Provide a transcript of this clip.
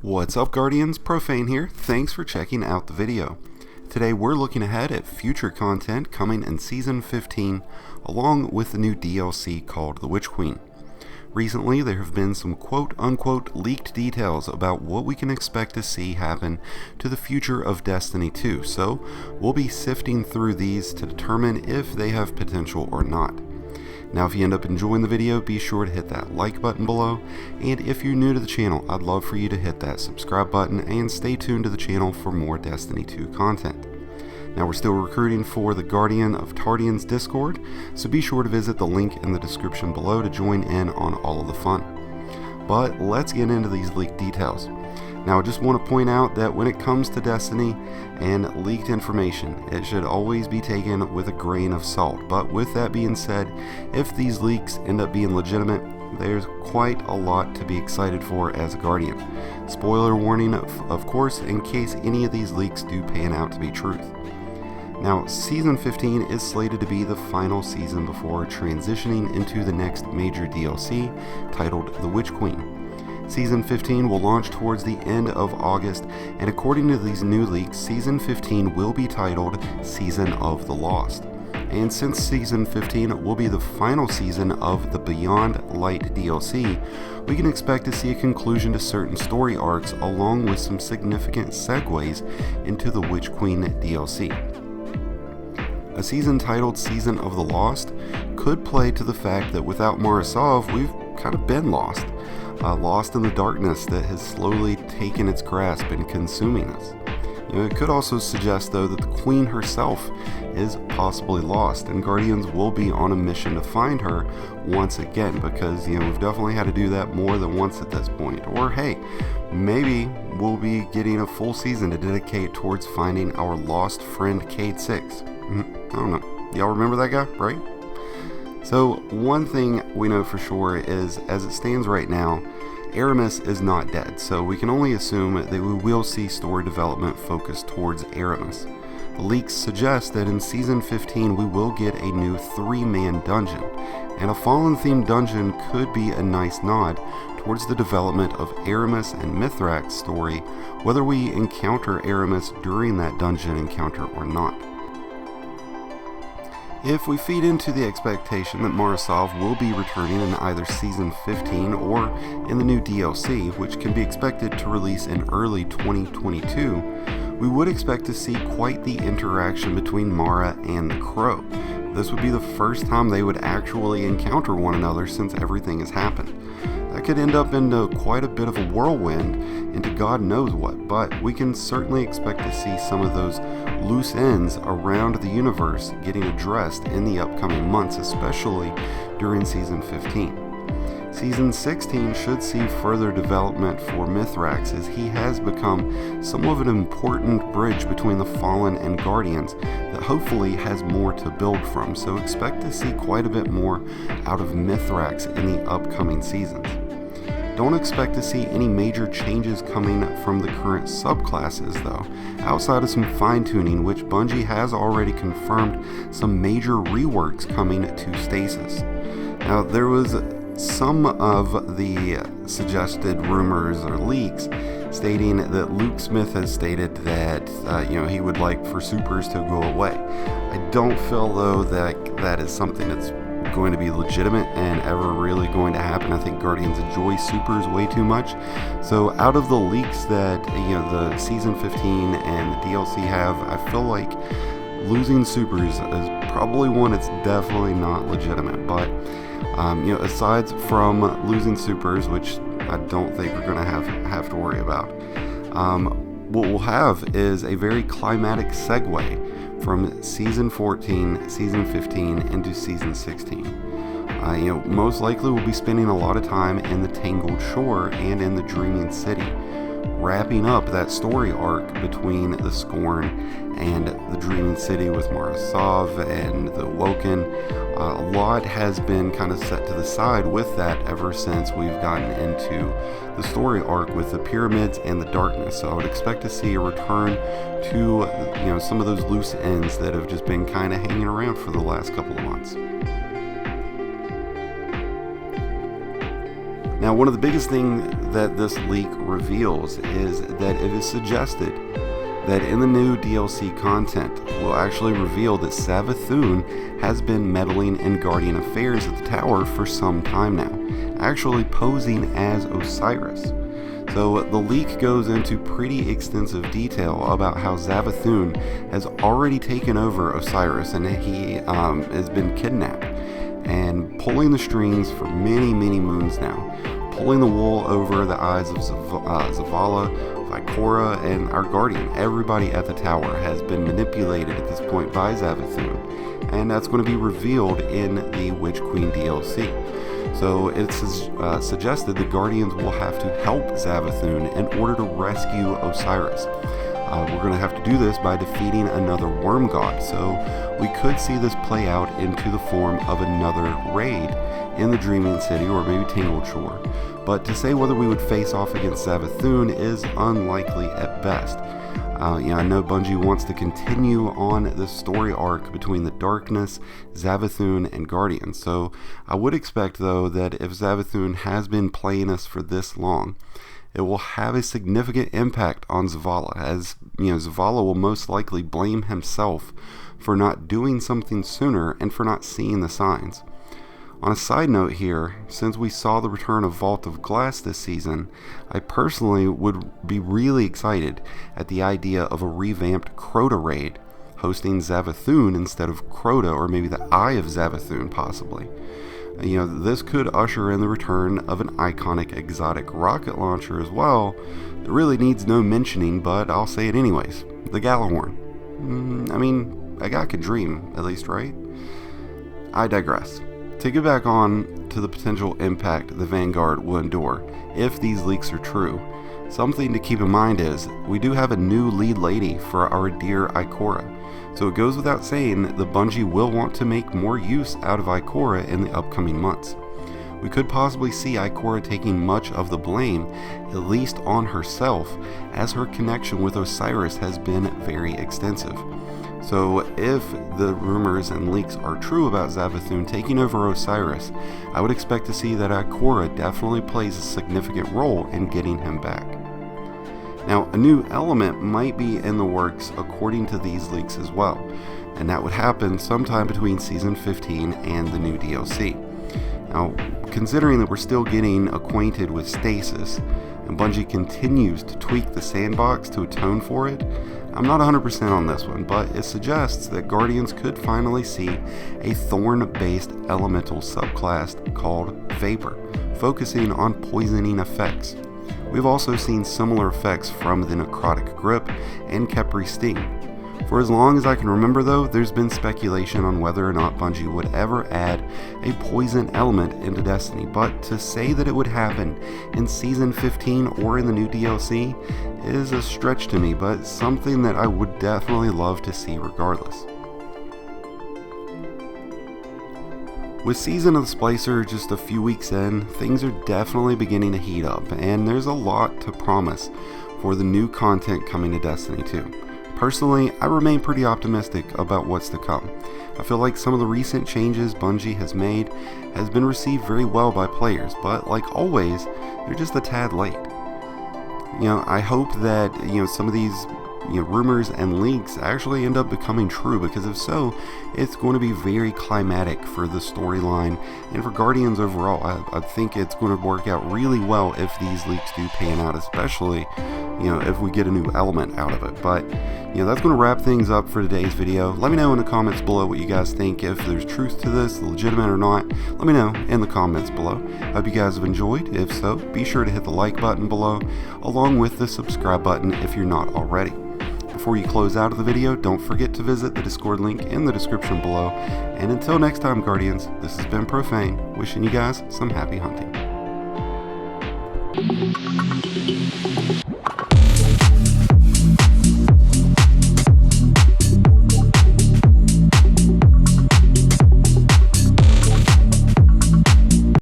What's up, Guardians? Profane here. Thanks for checking out the video. Today we're looking ahead at future content coming in Season 15, along with the new DLC called The Witch Queen. Recently, there have been some quote-unquote leaked details about what we can expect to see happen to the future of Destiny 2, so we'll be sifting through these to determine if they have potential or not. Now, if you end up enjoying the video, be sure to hit that like button below, and if you're new to the channel, I'd love for you to hit that subscribe button and stay tuned to the channel for more Destiny 2 content. Now, we're still recruiting for the Guardian of Tardian's Discord, so be sure to visit the link in the description below to join in on all of the fun. But let's get into these leaked details. Now, I just want to point out that when it comes to Destiny and leaked information, it should always be taken with a grain of salt. But with that being said, if these leaks end up being legitimate, there's quite a lot to be excited for as a Guardian. Spoiler warning, of course, in case any of these leaks do pan out to be truth. Now, Season 15 is slated to be the final season before transitioning into the next major DLC, titled The Witch Queen. Season 15 will launch towards the end of August, and according to these new leaks, Season 15 will be titled Season of the Lost. And since Season 15 will be the final season of the Beyond Light DLC, we can expect to see a conclusion to certain story arcs along with some significant segues into the Witch Queen DLC. A season titled Season of the Lost could play to the fact that without Mara Sov, we've kind of been lost. Lost in the darkness that has slowly taken its grasp and consuming us. It could also suggest, though, that the Queen herself is possibly lost, and Guardians will be on a mission to find her once again, because we've definitely had to do that more than once at this point. Or hey, maybe we'll be getting a full season to dedicate towards finding our lost friend Cade 6. I don't know. Y'all remember that guy, right? So one thing we know for sure is, as it stands right now, Aramis is not dead, so we can only assume that we will see story development focused towards Aramis. The leaks suggest that in Season 15 we will get a new 3-man dungeon, and a Fallen-themed dungeon could be a nice nod towards the development of Aramis and Mithrak's story, whether we encounter Aramis during that dungeon encounter or not. If we feed into the expectation that Mara Sov will be returning in either Season 15 or in the new DLC, which can be expected to release in early 2022, we would expect to see quite the interaction between Mara and the Crow. This would be the first time they would actually encounter one another since everything has happened. That could end up into quite a bit of a whirlwind into God knows what, but we can certainly expect to see some of those loose ends around the universe getting addressed in the upcoming months, especially during Season 15. Season 16 should see further development for Mithrax, as he has become somewhat of an important bridge between the Fallen and Guardians that hopefully has more to build from, so expect to see quite a bit more out of Mithrax in the upcoming seasons. Don't expect to see any major changes coming from the current subclasses though, outside of some fine-tuning, which Bungie has already confirmed some major reworks coming to Stasis. Now, there was some of the suggested rumors or leaks stating that Luke Smith has stated that he would like for supers to go away. I don't feel though that is something that's going to be legitimate and ever really going to happen. I think Guardians enjoy supers way too much. So out of the leaks that the Season 15 and the DLC have, I feel like losing supers is probably one that's definitely not legitimate. But aside from losing supers, which I don't think we're going to have to worry about, what we'll have is a very climatic segue from Season 14, Season 15 into Season 16. Most likely we'll be spending a lot of time in the Tangled Shore and in the Dreaming City, wrapping up that story arc between the Scorn and the Dreaming City with Mara Sov and the Woken. A lot has been kind of set to the side with that ever since we've gotten into the story arc with the Pyramids and the Darkness. So I would expect to see a return to some of those loose ends that have just been kind of hanging around for the last couple of months. Now, one of the biggest things that this leak reveals is that it is suggested that in the new DLC content will actually reveal that Savathûn has been meddling in Guardian affairs at the tower for some time now, actually posing as Osiris. So the leak goes into pretty extensive detail about how Savathûn has already taken over Osiris, and he has been kidnapped and pulling the strings for many moons now, pulling the wool over the eyes of Zavala, Vicora, and our Guardian. Everybody at the tower has been manipulated at this point by Savathûn, and that's going to be revealed in the Witch Queen DLC. So it's suggested the Guardians will have to help Savathûn in order to rescue Osiris. We're going to have to do this by defeating another worm god, so we could see this play out into the form of another raid in the Dreaming City or maybe Tangled Shore. But to say whether we would face off against Savathûn is unlikely at best. I know Bungie wants to continue on the story arc between the Darkness, Savathûn, and Guardian, so I would expect though that if Savathûn has been playing us for this long, it will have a significant impact on Zavala, as Zavala will most likely blame himself for not doing something sooner and for not seeing the signs. On a side note here, since we saw the return of Vault of Glass this season, I personally would be really excited at the idea of a revamped Crota raid, hosting Savathûn instead of Crota, or maybe the Eye of Savathûn possibly. This could usher in the return of an iconic exotic rocket launcher as well. It really needs no mentioning, but I'll say it anyways. The Gjallarhorn. A guy could dream, at least, right? I digress. To get back on to the potential impact the Vanguard will endure if these leaks are true, something to keep in mind is we do have a new lead lady for our dear Ikora. So it goes without saying that the Bungie will want to make more use out of Ikora in the upcoming months. We could possibly see Ikora taking much of the blame, at least on herself, as her connection with Osiris has been very extensive. So if the rumors and leaks are true about Savathûn taking over Osiris, I would expect to see that Ikora definitely plays a significant role in getting him back. Now, a new element might be in the works according to these leaks as well, and that would happen sometime between Season 15 and the new DLC. Now, considering that we're still getting acquainted with Stasis, and Bungie continues to tweak the sandbox to atone for it, I'm not 100% on this one, but it suggests that Guardians could finally see a Thorn-based elemental subclass called Vapor, focusing on poisoning effects. We've also seen similar effects from the Necrotic Grip and Khepri Sting. For as long as I can remember though, there's been speculation on whether or not Bungie would ever add a poison element into Destiny, but to say that it would happen in Season 15 or in the new DLC is a stretch to me, but something that I would definitely love to see regardless. With Season of the Splicer just a few weeks in, things are definitely beginning to heat up, and there's a lot to promise for the new content coming to Destiny 2. Personally, I remain pretty optimistic about what's to come. I feel like some of the recent changes Bungie has made has been received very well by players, but like always, they're just a tad late. I hope that some of these rumors and leaks actually end up becoming true, because if so, it's going to be very climatic for the storyline and for Guardians overall. I think it's going to work out really well if these leaks do pan out, especially if we get a new element out of it. But that's going to wrap things up for today's video. Let me know in the comments below what you guys think, if there's truth to this, legitimate or not. Let me know in the comments below. Hope you guys have enjoyed. If so, be sure to hit the like button below, along with the subscribe button if you're not already. Before you close out of the video, don't forget to visit the Discord link in the description below. And until next time, Guardians, this has been Profane, wishing you guys some happy hunting.